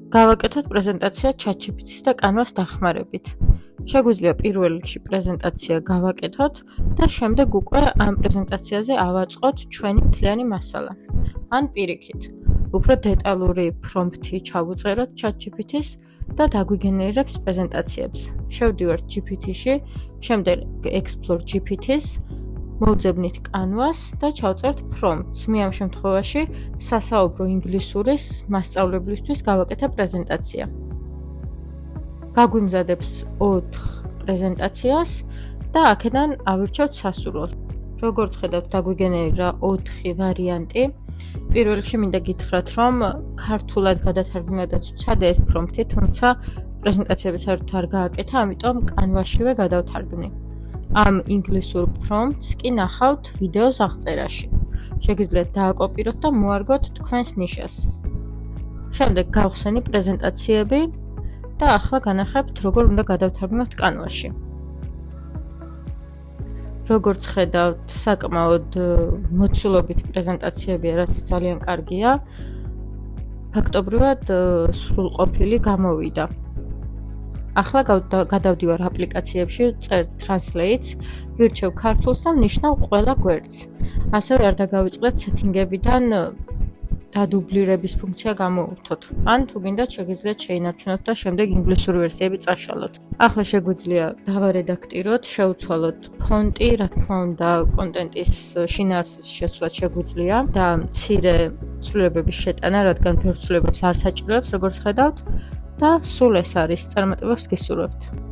გავაკეთოთ პრეზენტაცია ChatGPT-ს და Canva-ს დახმარებით. შეგვიძლია პირველ რიგში პრეზენტაცია გავაკეთოთ და შემდეგ უკვე ამ პრეზენტაციაზე ავაწყოთ ჩვენი მთლიანი მასალა. ან პირიქით, უფრო დეტალური პრომპტი ჩავუწეროთ ChatGPT-ს და დაგვიგენერირებს პრეზენტაციებს. შევდივართ GPT-ში, შემდეგ Explore GPT-ს, მოვძებნით Canva-ს და ჩავწერთ პრომპტს. მე ამ შემთხვევაში სასაუბრო ინგლისურის მასწავლებლისთვის გავაკეთე პრეზენტაცია. გაგვიმზადებს 4 პრეზენტაციას და აქედან ავირჩევთ სასურველს. როგორც ხედავთ, დაგვიგენერირა 4 ვარიანტი. პირველ რიგში მინდა გითხრათ, რომ ქართულად გადათარგმნილადაც ვცადე ეს პრომპტი, თუმცა პრეზენტაციები საერთოდ არ გააკეთა, ამიტომ Canva-შივე გადავთარგმნი. ამ ინგლისურ პრომპტს კი ნახავთ ვიდეოს აღწერაში. შეგიძლიათ დააკოპიროთ და მოარგოთ თქვენს ნიშას. შემდეგ გავხსენი პრეზენტაციები და ახლა განახებთ, როგორ უნდა გადავთარგმნოთ Canva-ში. როგორც ხედავთ, საკმაოდ მოცულობითი პრეზენტაციებია, რაც ძალიან კარგია. ფაქტობრივად სრულყოფილი გამოვიდა. ახლა გადავდივარ აპლიკაციებში, ვწერთ Translate-ს, ვირჩევ ქართულს და ვნიშნავ ყველა გვერდს. ასევე არ დაგავიწყდეთ სეტინგებიდან დადუბლირების ფუნქცია გამოვურთოთ. ან თუ გინდათ, შეგიძლიათ შეინარჩუნოთ და შემდეგ ინგლისური ვერსიები წაშალოთ. ახლა შეგვიძლია დავარედაქტიროთ, შევცვალოთ ფონტი, რა თქმა უნდა, კონტენტის შინაარსის შეცვლაც შეგვიძლია და მცირე ცვლილებების შეტანა, რადგან ბევრ ცვლილებებს არ საჭიროებს, როგორც ხედავთ. და სულ ეს არის, წარმატებებს გისურვებთ.